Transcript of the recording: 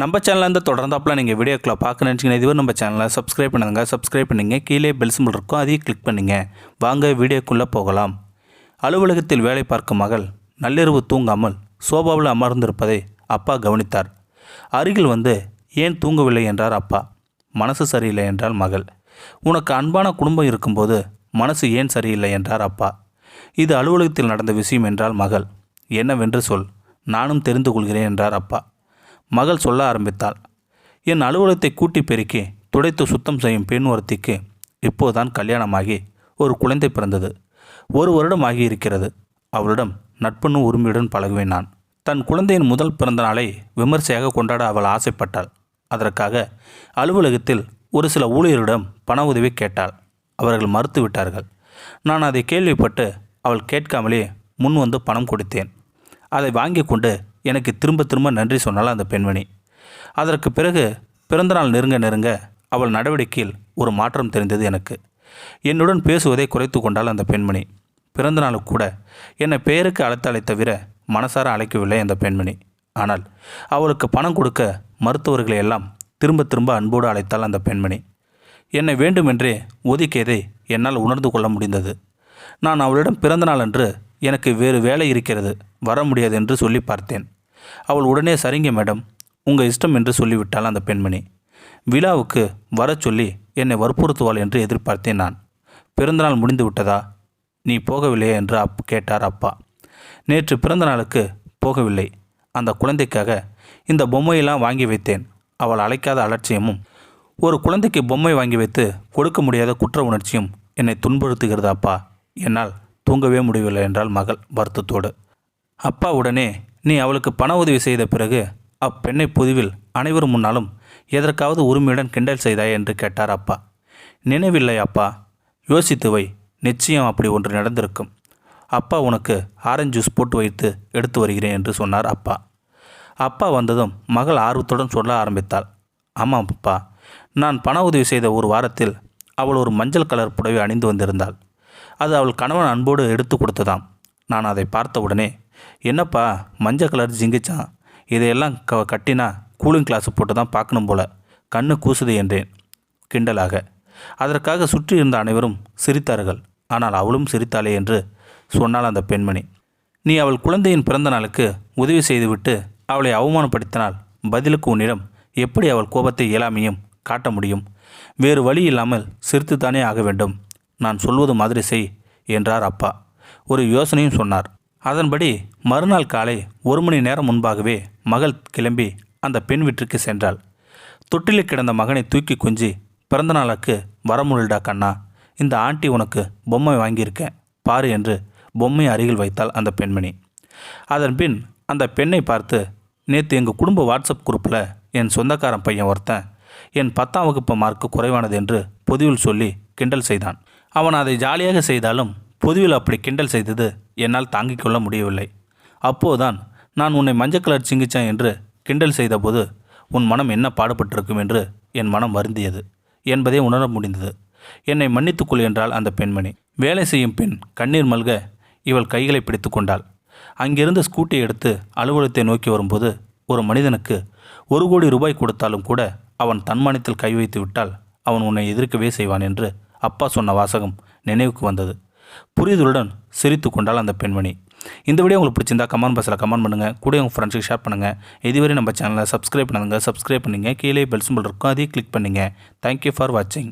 நம்ம சேனல்லேருந்து தொடர்ந்தாப்பில் நீங்கள் வீடியோக்களை பார்க்க நினச்சிங்கன்னா இதுவரை நம்ம சேனலை சப்ஸ்கிரைப் பண்ணுங்க. சப்ஸ்கிரைப் பண்ணிங்க. கீழே பெல் சிம்பிள் இருக்கும், அதையும் கிளிக் பண்ணிங்க. வாங்க வீடியோக்குள்ளே போகலாம். அலுவலகத்தில் வேலை பார்க்கும் மகள் நள்ளிரவு தூங்காமல் சோபாவில் அமர்ந்திருப்பதை அப்பா கவனித்தார். அருகில் வந்து ஏன் தூங்கவில்லை என்றார் அப்பா. மனசு சரியில்லை என்றால் மகள். உனக்கு அன்பான குடும்பம் இருக்கும்போது மனசு ஏன் சரியில்லை என்றார் அப்பா. இது அலுவலகத்தில் நடந்த விஷயம் என்றால் மகள். என்னவென்று சொல், நானும் தெரிந்து கொள்கிறேன் என்றார் அப்பா. மகள் சொல்ல ஆரம்பித்தாள். என் அலுவலகத்தை கூட்டி பெருக்கி துடைத்து சுத்தம் செய்யும் பெண் ஒருத்திக்கு இப்போதான் கல்யாணமாகி ஒரு குழந்தை பிறந்தது. 1 வருடம் ஆகியிருக்கிறது. அவளிடம் நட்புன்னு உரிமையுடன் பழகுவேன் நான். தன் குழந்தையின் முதல் பிறந்த நாளை விமர்சையாக கொண்டாட அவள் ஆசைப்பட்டாள். அதற்காக அலுவலகத்தில் ஒரு சில ஊழியரிடம் பண உதவி கேட்டாள். அவர்கள் மறுத்து விட்டார்கள். நான் அதை கேள்விப்பட்டு அவள் கேட்காமலே முன் வந்து பணம் கொடுத்தேன். அதை வாங்கி கொண்டு எனக்கு திரும்ப நன்றி சொன்னாள் அந்த பெண்மணி. அதற்கு பிறகு பிறந்தநாள் நெருங்க அவள் நடவடிக்கையில் ஒரு மாற்றம் தெரிந்தது எனக்கு. என்னுடன் பேசுவதை குறைத்து கொண்டாள் அந்த பெண்மணி. பிறந்தநாளுக்கு கூட என்னை பெயருக்கு அழைத்தாலே தவிர மனசார அழைக்கவில்லை அந்த பெண்மணி. ஆனால் அவளுக்கு பணம் கொடுக்க மருத்துவர்களை எல்லாம் திரும்ப அன்போடு அழைத்தாள் அந்த பெண்மணி. என்னை வேண்டுமென்றே ஒதுக்கியதை என்னால் உணர்ந்து கொள்ள முடிந்தது. நான் அவளிடம் பிறந்தநாள் அன்று எனக்கு வேறு வேலை இருக்கிறது, வர முடியாது என்று சொல்லி பார்த்தேன். அவள் உடனே சரிங்க மேடம், உங்கள் இஷ்டம் என்று சொல்லிவிட்டாள் அந்த பெண்மணி. விழாவுக்கு வர சொல்லி என்னை வற்புறுத்துவாள் என்று எதிர்பார்த்தேன் நான். பிறந்தநாள் முடிந்து விட்டதா, நீ போகவில்லையே என்று கேட்டார் அப்பா. நேற்று பிறந்த நாளுக்கு போகவில்லை. அந்த குழந்தைக்காக இந்த பொம்மையெல்லாம் வாங்கி வைத்தேன். அவள் அழைக்காத அலட்சியமும் ஒரு குழந்தைக்கு பொம்மை வாங்கி வைத்து கொடுக்க முடியாத குற்ற உணர்ச்சியும் என்னை துன்புறுத்துகிறது அப்பா. என்னால் தூங்கவே முடியவில்லை என்றால் மகள் வருத்தத்தோடு. அப்பா உடனே நீ அவளுக்கு பண உதவி செய்த பிறகு அப்பெண்ணை பொதுவில் அனைவரும் முன்னாலும் எதற்காவது உரிமையுடன் கிண்டல் செய்தாய் என்று கேட்டார் அப்பா. நினைவில்லை அப்பா, யோசித்து வை, நிச்சயம் அப்படி ஒன்று நடந்திருக்கும். அப்பா உனக்கு ஆரஞ்சு ஜூஸ் போட்டு வைத்து எடுத்து வருகிறேன் என்று சொன்னார் அப்பா. அப்பா வந்ததும் மகள் ஆர்வத்துடன் சொல்ல ஆரம்பித்தாள். ஆமாம் அப்பா, நான் பண உதவி செய்த ஒரு வாரத்தில் அவள் ஒரு மஞ்சள் கலர் புடவை அணிந்து வந்திருந்தாள். அது அவள் கணவன் அன்போடு எடுத்து கொடுத்ததாம். நான் அதை பார்த்தவுடனே, என்னப்பா மஞ்சள் கலர் ஜிங்கிச்சான், இதையெல்லாம் கட்டினா கூலிங் கிளாஸ் போட்டு தான் பார்க்கணும் போல, கண்ணு கூசுது என்றேன் கிண்டலாக. அதற்காக சுற்றி இருந்த அனைவரும் சிரித்தார்கள். ஆனால் அவளும் சிரித்தாளே என்று சொன்னாள் அந்த பெண்மணி. நீ அவள் குழந்தையின் பிறந்த நாளுக்கு உதவி செய்துவிட்டு அவளை அவமானப்படுத்தினால் பதிலுக்கு உன்னிடம் எப்படி அவள் கோபத்தை இயலாமையும் காட்ட முடியும்? வேறு வழி இல்லாமல் சிரித்துத்தானே ஆக வேண்டும். நான் சொல்வது மாதிரி செய் என்றார் அப்பா. ஒரு யோசனையும் சொன்னார். அதன்படி மறுநாள் காலை 1 மணி நேரம் முன்பாகவே மகள் கிளம்பி அந்த பெண் வீட்டிற்கு சென்றாள். தொட்டிலில் கிடந்த மகனை தூக்கி கொஞ்சி, பிறந்த நாளுக்கு வர முடியலடா கண்ணா, இந்த ஆண்டி உனக்கு பொம்மை வாங்கியிருக்கேன் பாரு என்று பொம்மை அருகில் வைத்தாள் அந்த பெண்மணி. அதன் பின் அந்த பெண்ணை பார்த்து, நேற்று எங்கள் குடும்ப வாட்ஸ்அப் குரூப்பில் என் சொந்தக்காரன் பையன் ஒருத்தன் என் 10ஆம் வகுப்பு மார்க்கு குறைவானது என்று பொதுவில் சொல்லி கிண்டல் செய்தான். அவன் அதை ஜாலியாக செய்தாலும் பொதுவில் அப்படி கிண்டல் செய்தது என்னால் தாங்கிக் கொள்ள முடியவில்லை. அப்போதுதான் நான் உன்னை மஞ்சள் கலர் சிங்கிச்சான் என்று கிண்டல் செய்தபோது உன் மனம் என்ன பாடுபட்டிருக்கும் என்று என் மனம் வருந்தியது என்பதை உணர முடிந்தது. என்னை மன்னித்துக்கொள் என்றாள் அந்த பெண்மணி. வேலை செய்யும் பெண் கண்ணீர் மல்க இவள் கைகளை பிடித்து கொண்டாள். அங்கிருந்து ஸ்கூட்டி எடுத்து அலுவலகத்தை நோக்கி வரும்போது, ஒரு மனிதனுக்கு 1 கோடி ரூபாய் கொடுத்தாலும் கூட அவன் தன்மானத்தில் கை வைத்து விட்டால் அவன் உன்னை எதிர்க்கவே செய்வான் என்று அப்பா சொன்ன வாசகம் நினைவுக்கு வந்தது. புரிதலுடன் சிரித்து கொண்டாள் அந்த பெண்மணி. இந்த வீடியோ உங்களுக்கு பிடிச்சிருந்தா கமெண்ட் பாக்ஸில் கமெண்ட் பண்ணுங்கள். கூட உங்கள் ஃப்ரெண்ட்ஸுக்கு ஷேர் பண்ணுங்கள். இதுவரை நம்ம சேனலை சப்ஸ்கிரைப் பண்ணுங்கள். சப்ஸ்கிரைப் பண்ணிங்க. கீழே பெல் சிம்பல் இருக்கும், அதையும் கிளிக் பண்ணிங்க. தேங்க்யூ ஃபார் வாட்சிங்.